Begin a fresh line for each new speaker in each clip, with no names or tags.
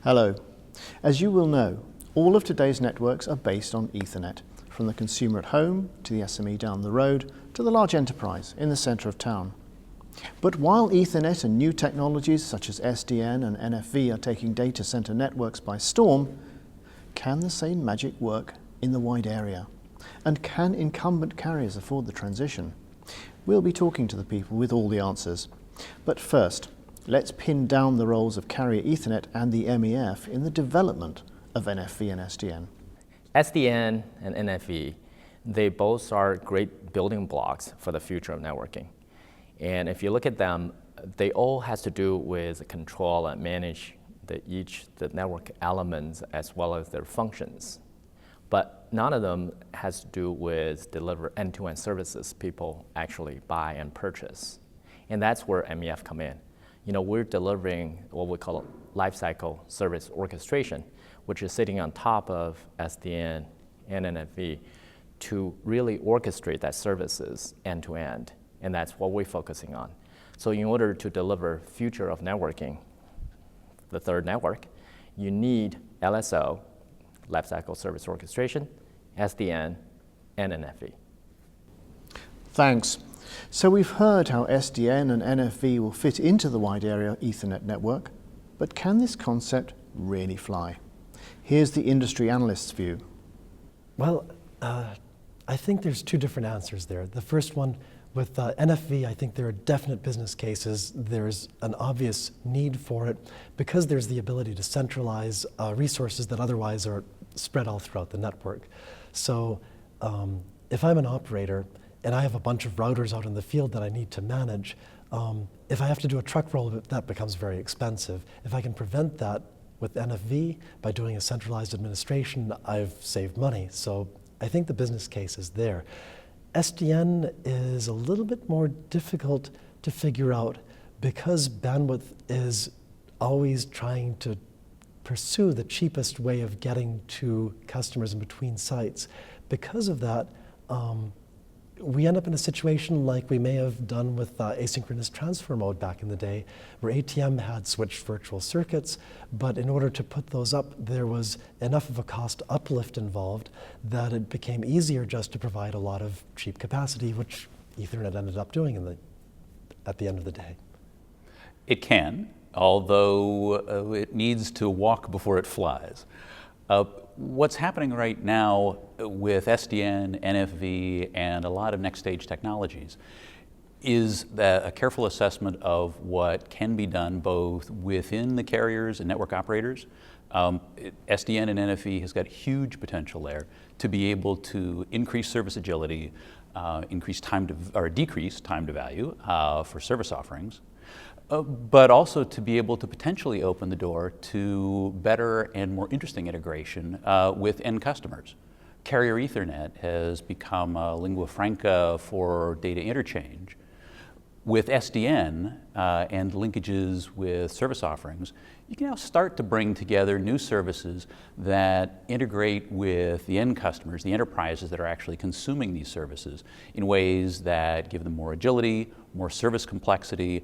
Hello. As you will know, all of today's networks are based on Ethernet, from the consumer at home to the SME down the road to the large enterprise in the centre of town. But while Ethernet and new technologies such as SDN and NFV are taking data centre networks by storm, can the same magic work in the wide area? And can incumbent carriers afford the transition? We'll be talking to the people with all the answers. But first, let's pin down the roles of carrier Ethernet and the MEF in the development of NFV and SDN.
SDN and NFV, they both are great building blocks for the future of networking. And if you look at them, they all has to do with control and manage the network elements as well as their functions. But none of them has to do with deliver end-to-end services people actually buy and purchase. And that's where MEF come in. You know, we're delivering what we call lifecycle service orchestration, which is sitting on top of SDN and NFV to really orchestrate that services end to end. And that's what we're focusing on. So in order to deliver future of networking, the third network, you need LSO, lifecycle service orchestration, SDN, and NFV.
Thanks. So we've heard how SDN and NFV will fit into the wide area Ethernet network, but can this concept really fly? Here's the industry analyst's view.
Well, I think there's two different answers there. The first one, with NFV, I think there are definite business cases. There's an obvious need for it because there's the ability to centralize resources that otherwise are spread all throughout the network. So if I'm an operator and I have a bunch of routers out in the field that I need to manage, if I have to do a truck roll, that becomes very expensive. If I can prevent that with NFV by doing a centralized administration, I've saved money. So I think the business case is there. SDN is a little bit more difficult to figure out because bandwidth is always trying to pursue the cheapest way of getting to customers in between sites. Because of that, we end up in a situation like we may have done with asynchronous transfer mode back in the day, where ATM had switched virtual circuits, but in order to put those up, there was enough of a cost uplift involved that it became easier just to provide a lot of cheap capacity, which Ethernet ended up doing at the end of the day.
It can, although it needs to walk before it flies. What's happening right now with SDN, NFV, and a lot of next stage technologies is a careful assessment of what can be done both within the carriers and network operators. SDN and NFV has got huge potential there to be able to increase service agility, decrease time to value for service offerings. But also to be able to potentially open the door to better and more interesting integration with end customers. Carrier Ethernet has become a lingua franca for data interchange. With SDN and linkages with service offerings, you can now start to bring together new services that integrate with the end customers, the enterprises that are actually consuming these services in ways that give them more agility, more service complexity,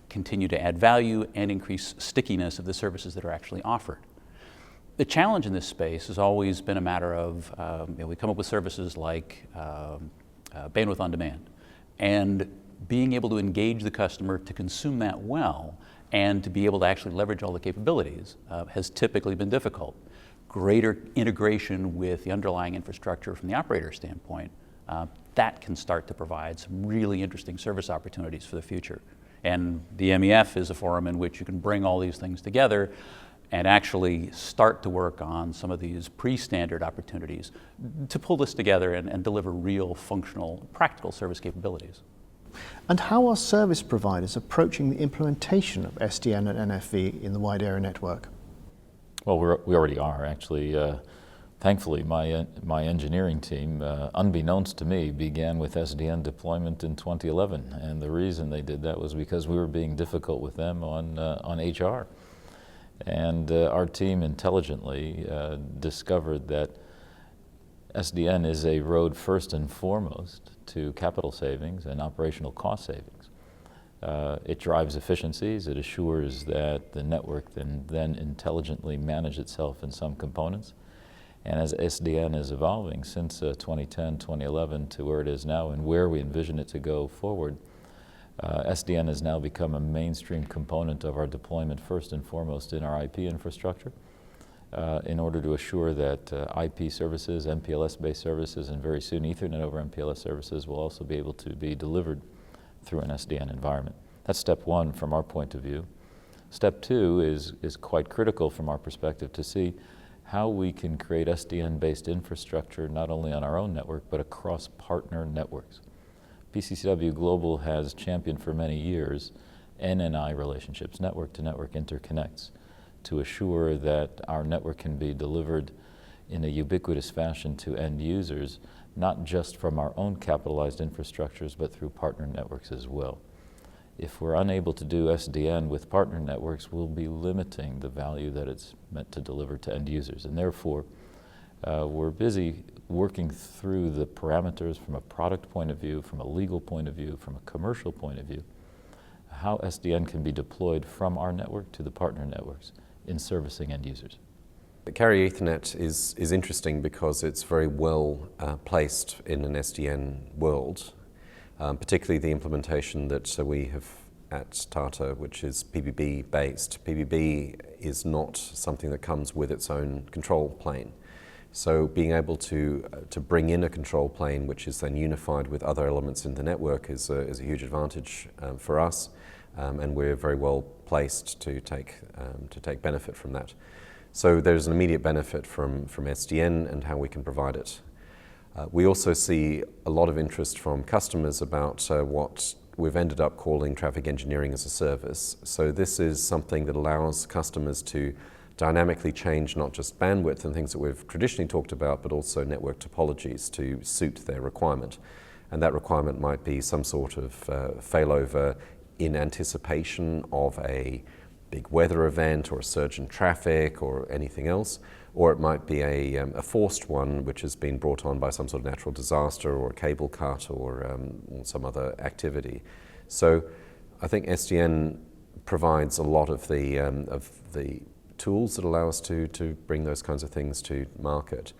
continue to add value and increase stickiness of the services that are actually offered. The challenge in this space has always been a matter of, we come up with services like bandwidth on demand, and being able to engage the customer to consume that well and to be able to actually leverage all the capabilities has typically been difficult. Greater integration with the underlying infrastructure from the operator standpoint, that can start to provide some really interesting service opportunities for the future. And the MEF is a forum in which you can bring all these things together and actually start to work on some of these pre-standard opportunities to pull this together and deliver real functional, practical service capabilities.
And how are service providers approaching the implementation of SDN and NFV in the wide area network?
Well, we already are actually. Thankfully, my engineering team, unbeknownst to me, began with SDN deployment in 2011, and the reason they did that was because we were being difficult with them on HR. And our team intelligently discovered that SDN is a road first and foremost to capital savings and operational cost savings. It drives efficiencies. It assures that the network then intelligently manage itself in some components. And as SDN is evolving since 2010, 2011 to where it is now and where we envision it to go forward, SDN has now become a mainstream component of our deployment, first and foremost in our IP infrastructure, in order to assure that IP services, MPLS-based services, and very soon Ethernet over MPLS services will also be able to be delivered through an SDN environment. That's step one from our point of view. Step two is quite critical from our perspective to see how we can create SDN-based infrastructure not only on our own network but across partner networks. PCCW Global has championed for many years NNI relationships, network-to-network interconnects, to assure that our network can be delivered in a ubiquitous fashion to end users, not just from our own capitalized infrastructures, but through partner networks as well. If we're unable to do SDN with partner networks, we'll be limiting the value that it's meant to deliver to end users. And therefore, we're busy working through the parameters from a product point of view, from a legal point of view, from a commercial point of view, how SDN can be deployed from our network to the partner networks in servicing end users.
Carrier Ethernet is interesting because it's very well placed in an SDN world, particularly the implementation that we have at Tata, which is PBB based. PBB is not something that comes with its own control plane. So being able to bring in a control plane which is then unified with other elements in the network is a huge advantage for us, and we're very well placed to take benefit from that. So there's an immediate benefit from SDN and how we can provide it. We also see a lot of interest from customers about what we've ended up calling traffic engineering as a service. So this is something that allows customers to dynamically change not just bandwidth and things that we've traditionally talked about, but also network topologies to suit their requirement. And that requirement might be some sort of failover in anticipation of a big weather event or a surge in traffic or anything else, or it might be a forced one which has been brought on by some sort of natural disaster or a cable cut or some other activity. So I think SDN provides a lot of the tools that allow us to bring those kinds of things to market.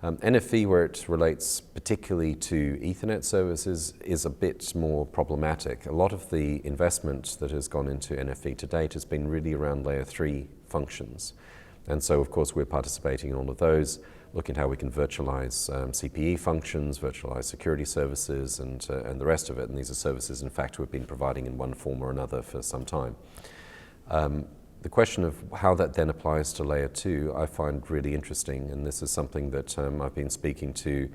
NFV, where it relates particularly to Ethernet services, is a bit more problematic. A lot of the investment that has gone into NFV to date has been really around layer 3 functions. And so, of course, we're participating in all of those, looking at how we can virtualize CPE functions, virtualize security services, and the rest of it. And these are services, in fact, we've been providing in one form or another for some time. The question of how that then applies to layer 2 I find really interesting, and this is something that I've been speaking to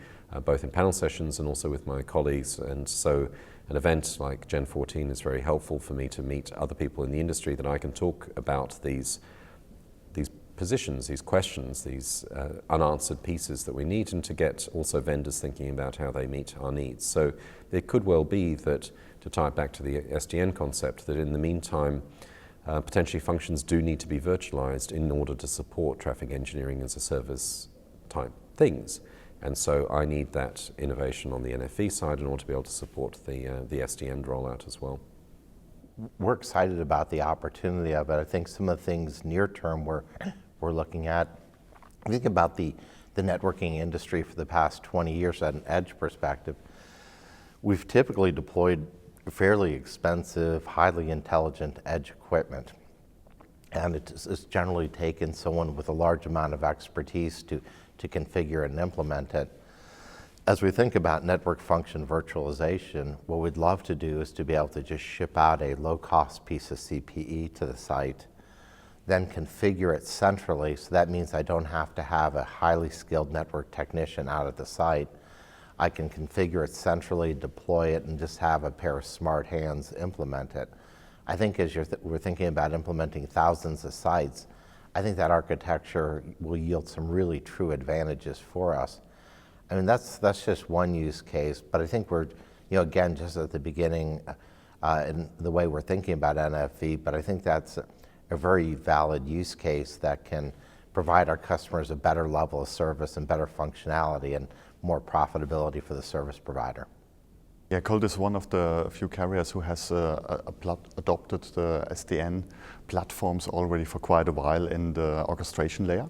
both in panel sessions and also with my colleagues, and so an event like Gen 14 is very helpful for me to meet other people in the industry that I can talk about these positions, these questions, these unanswered pieces that we need, and to get also vendors thinking about how they meet our needs. So it could well be that, to tie it back to the SDN concept, that in the meantime potentially functions do need to be virtualized in order to support traffic engineering as a service type things. And so I need that innovation on the NFV side in order to be able to support the SDN rollout as well.
We're excited about the opportunity of it. I think some of the things near term we're looking at, think about the networking industry for the past 20 years at an edge perspective. We've typically deployed fairly expensive, highly intelligent edge equipment. And it's generally taken someone with a large amount of expertise to configure and implement it. As we think about network function virtualization, what we'd love to do is to be able to just ship out a low-cost piece of CPE to the site, then configure it centrally, so that means I don't have to have a highly skilled network technician out at the site. I can configure it centrally, deploy it, and just have a pair of smart hands implement it. I think as we're thinking about implementing thousands of sites, I think that architecture will yield some really true advantages for us. I mean, that's just one use case, but I think we're, again, just at the beginning in the way we're thinking about NFV, but I think that's a very valid use case that can provide our customers a better level of service and better functionality and more profitability for the service provider.
Yeah, Colt is one of the few carriers who has adopted the SDN platforms already for quite a while in the orchestration layer.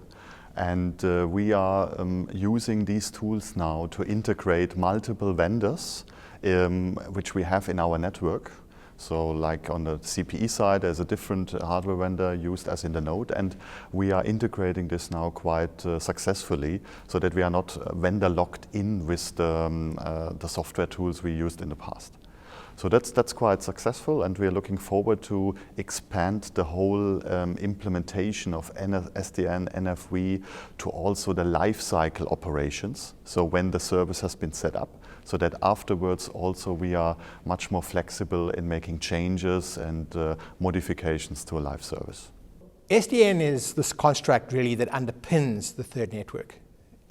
And we are using these tools now to integrate multiple vendors which we have in our network. So like on the CPE side, there's a different hardware vendor used as in the node, and we are integrating this now quite successfully so that we are not vendor locked in with the software tools we used in the past. So that's quite successful, and we are looking forward to expand the whole implementation of SDN, NFV to also the lifecycle operations. So when the service has been set up, so that afterwards also we are much more flexible in making changes and modifications to a live service.
SDN is this construct really that underpins the third network.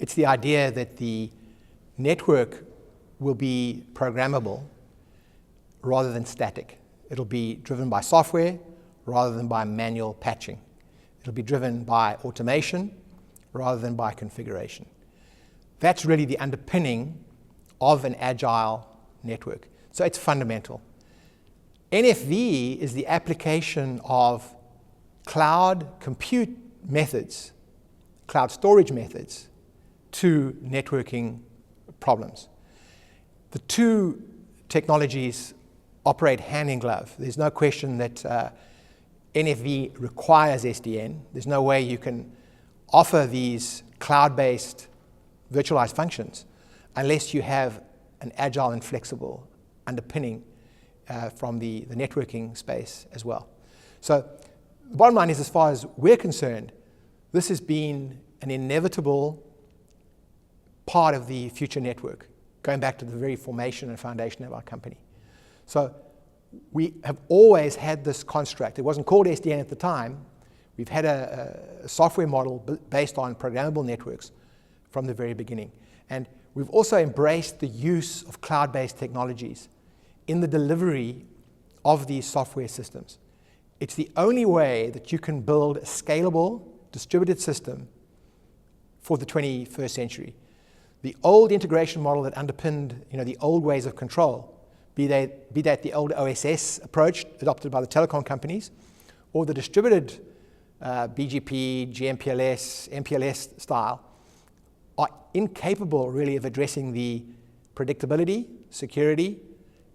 It's the idea that the network will be programmable rather than static. It'll be driven by software rather than by manual patching. It'll be driven by automation rather than by configuration. That's really the underpinning of an agile network. So it's fundamental. NFV is the application of cloud compute methods, cloud storage methods, to networking problems. The two technologies operate hand in glove. There's no question that NFV requires SDN. There's no way you can offer these cloud-based virtualized functions unless you have an agile and flexible underpinning from the networking space as well. So the bottom line is, as far as we're concerned, this has been an inevitable part of the future network, going back to the very formation and foundation of our company. So we have always had this construct. It wasn't called SDN at the time. We've had a software model based on programmable networks from the very beginning. And we've also embraced the use of cloud-based technologies in the delivery of these software systems. It's the only way that you can build a scalable, distributed system for the 21st century. The old integration model that underpinned, the old ways of control, be that the old OSS approach adopted by the telecom companies, or the distributed BGP, GMPLS, MPLS style, are incapable really of addressing the predictability, security,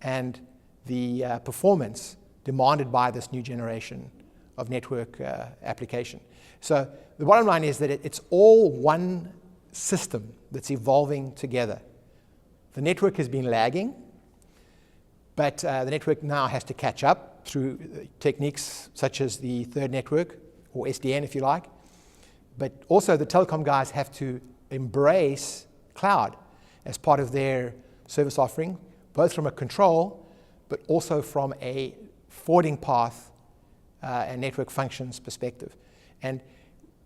and the performance demanded by this new generation of network application. So the bottom line is that it's all one system that's evolving together. The network has been lagging, but the network now has to catch up through techniques such as the third network, or SDN if you like. But also the telecom guys have to embrace cloud as part of their service offering, both from a control, but also from a forwarding path and network functions perspective. And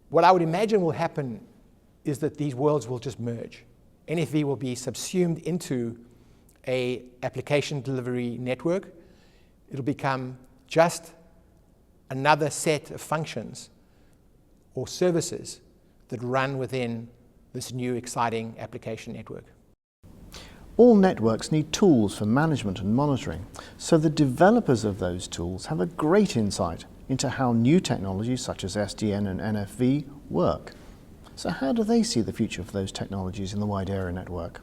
what I would imagine will happen is that these worlds will just merge. NFV will be subsumed into a application delivery network. It'll become just another set of functions or services that run within this new exciting application network.
All networks need tools for management and monitoring, so the developers of those tools have a great insight into how new technologies such as SDN and NFV work. So how do they see the future for those technologies in the wide area network?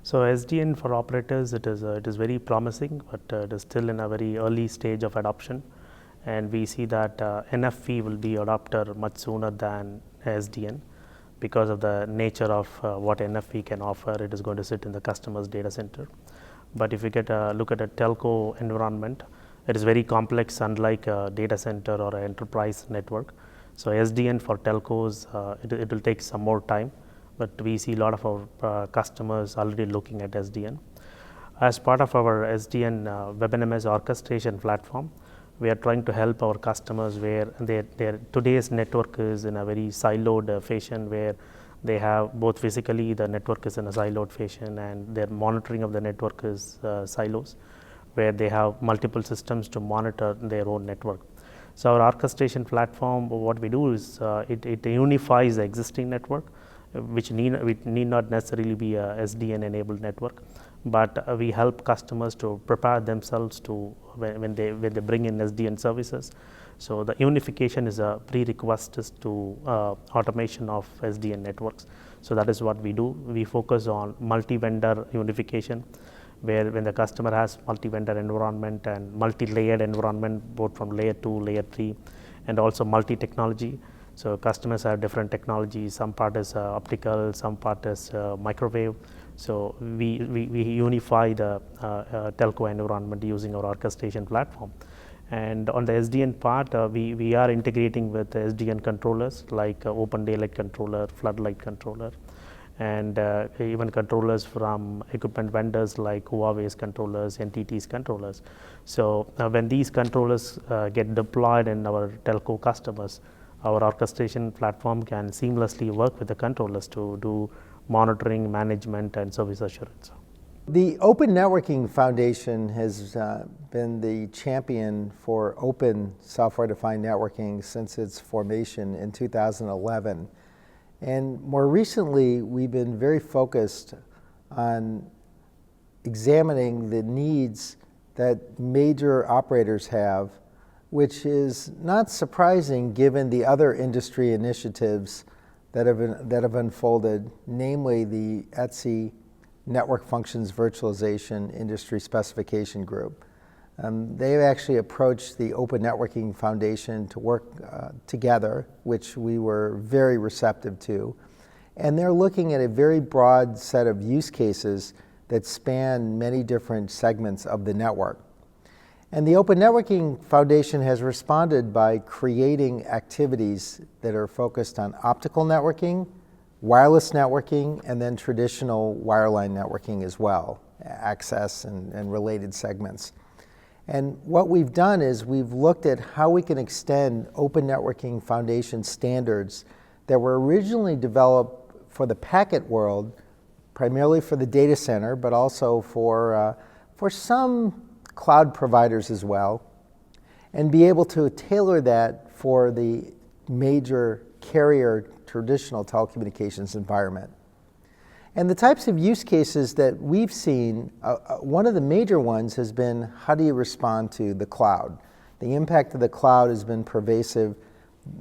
So SDN for operators, it is very promising, but it is still in a very early stage of adoption. And we see that NFV will be adopted much sooner than SDN because of the nature of what NFV can offer. It is going to sit in the customer's data center. But if you get a look at a telco environment, it is very complex, unlike a data center or an enterprise network. So SDN for telcos, it will take some more time, but we see a lot of our customers already looking at SDN. As part of our SDN WebNMS orchestration platform, we are trying to help our customers where their today's network is in a very siloed fashion, where they have both physically the network is in a siloed fashion and their monitoring of the network is silos, where they have multiple systems to monitor their own network. So our orchestration platform, what we do is it unifies the existing network, which need not necessarily be a SDN enabled network, but we help customers to prepare themselves to when they bring in SDN services. So the unification is a prerequisite to automation of SDN networks. So that is what we do. We focus on multi-vendor unification, where when the customer has multi-vendor environment and multi-layered environment, both from layer 2, layer 3, and also multi-technology. So customers have different technologies. Some part is optical, some part is microwave. So we unify the telco environment using our orchestration platform. And on the SDN part, we are integrating with the SDN controllers like Open Daylight controller, Floodlight controller, and even controllers from equipment vendors like Huawei's controllers, NTT's controllers. So when these controllers get deployed in our telco customers, our orchestration platform can seamlessly work with the controllers to do monitoring, management, and service assurance.
The Open Networking Foundation has been the champion for open software-defined networking since its formation in 2011. And more recently, we've been very focused on examining the needs that major operators have, which is not surprising given the other industry initiatives that have unfolded, namely the ETSI Network Functions Virtualization Industry Specification Group. They've actually approached the Open Networking Foundation to work together, which we were very receptive to. And they're looking at a very broad set of use cases that span many different segments of the network. And the Open Networking Foundation has responded by creating activities that are focused on optical networking, wireless networking, and then traditional wireline networking as well, access and related segments. And what we've done is we've looked at how we can extend Open Networking Foundation standards that were originally developed for the packet world, primarily for the data center, but also for some cloud providers as well, and be able to tailor that for the major carrier traditional telecommunications environment. And the types of use cases that we've seen, one of the major ones has been how do you respond to the cloud? The impact of the cloud has been pervasive.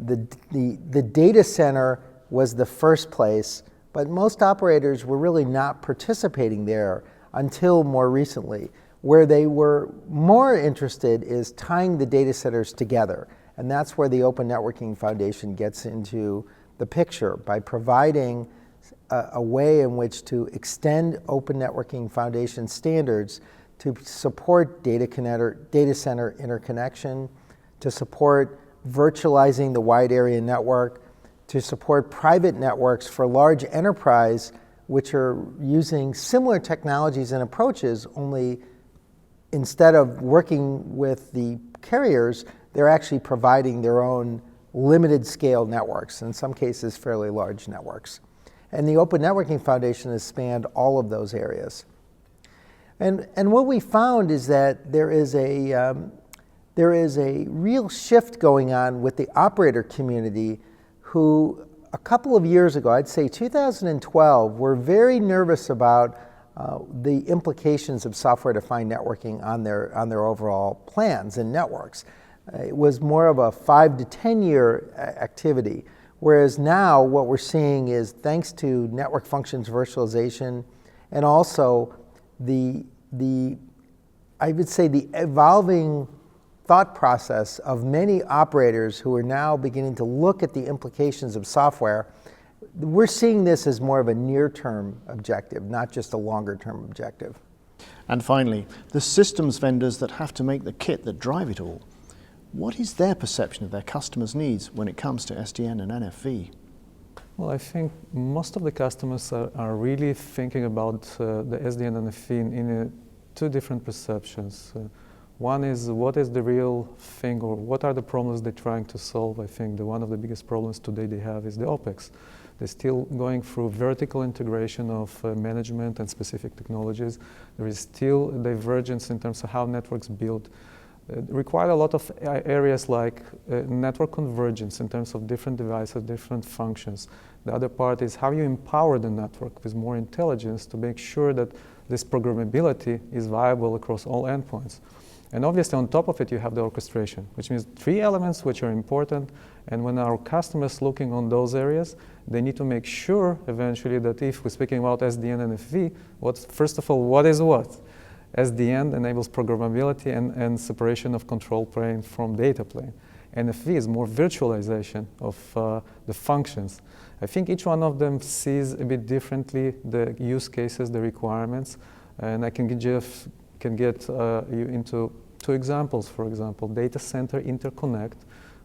The data center was the first place, but most operators were really not participating there until more recently. Where they were more interested is tying the data centers together. And that's where the Open Networking Foundation gets into the picture by providing a way in which to extend Open Networking Foundation standards to support data center interconnection, to support virtualizing the wide area network, to support private networks for large enterprise, which are using similar technologies and approaches, only instead of working with the carriers, they're actually providing their own limited scale networks, in some cases fairly large networks. And the Open Networking Foundation has spanned all of those areas. And what we found is that there is a real shift going on with the operator community who a couple of years ago, I'd say 2012, were very nervous about the implications of software-defined networking on their overall plans and networks. It was more of a 5 to 10 year activity, whereas now what we're seeing is thanks to network functions virtualization and also the I would say the evolving thought process of many operators who are now beginning to look at the implications of software. We're seeing this as more of a near-term objective, not just a longer-term objective.
And finally, the systems vendors that have to make the kit that drive it all. What is their perception of their customers' needs when it comes to SDN and NFV?
Well, I think most of the customers are really thinking about the SDN and NFV in two different perceptions. One is what is the real thing, or what are the problems they're trying to solve. I think one of the biggest problems today they have is the OpEx. They're still going through vertical integration of management and specific technologies. There is still a divergence in terms of how networks build. Require a lot of areas like network convergence in terms of different devices, different functions. The other part is how you empower the network with more intelligence to make sure that this programmability is viable across all endpoints. And obviously on top of it you have the orchestration, which means 3 elements which are important, and when our customers looking on those areas, they need to make sure eventually that if we're speaking about SDN and NFV, first of all, what is what? SDN enables programmability and separation of control plane from data plane. NFV is more virtualization of the functions. I think each one of them sees a bit differently the use cases, the requirements, and I can get you into 2 examples. For example, data center interconnect,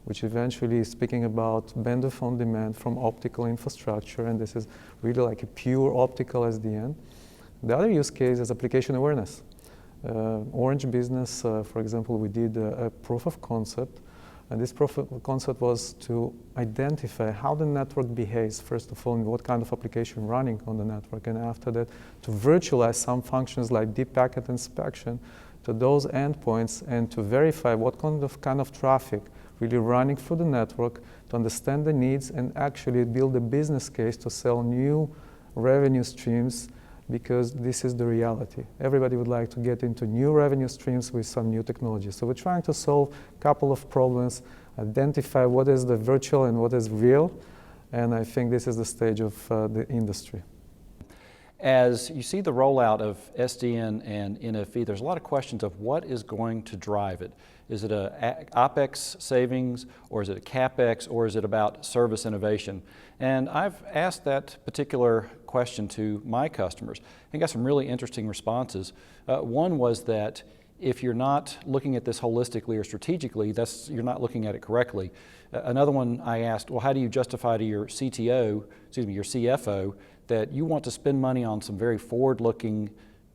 which eventually is speaking about bandwidth on demand from optical infrastructure, and this is really like a pure optical SDN. The other use case is application awareness. Orange Business, for example, we did a proof of concept, and this proof of concept was to identify how the network behaves, first of all, and what kind of application running on the network, and after that, to virtualize some functions like deep packet inspection to those endpoints and to verify what kind of traffic really running through the network, to understand the needs and actually build a business case to sell new revenue streams, because this is the reality. Everybody would like to get into new revenue streams with some new technology. So we're trying to solve a couple of problems, identify what is the virtual and what is real, and I think this is the stage of the industry.
As you see the rollout of SDN and NFV, there's a lot of questions of what is going to drive it. Is it a OpEx savings, or is it a CapEx, or is it about service innovation? And I've asked that particular question to my customers and got some really interesting responses. One was that if you're not looking at this holistically or strategically, you're not looking at it correctly. Another one I asked, well, how do you justify to your CTO, your CFO, that you want to spend money on some very forward-looking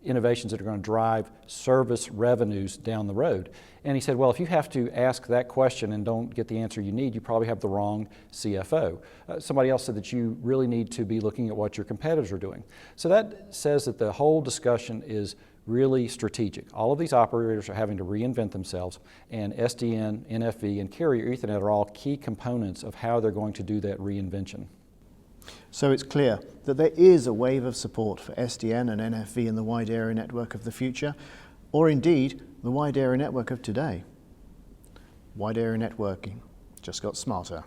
innovations that are going to drive service revenues down the road? And he said, well, if you have to ask that question and don't get the answer you need, you probably have the wrong CFO. Somebody else said that you really need to be looking at what your competitors are doing. So that says that the whole discussion is really strategic. All of these operators are having to reinvent themselves, and SDN, NFV, and carrier Ethernet are all key components of how they're going to do that reinvention.
So it's clear that there is a wave of support for SDN and NFV in the wide area network of the future, or indeed the wide area network of today. Wide area networking just got smarter.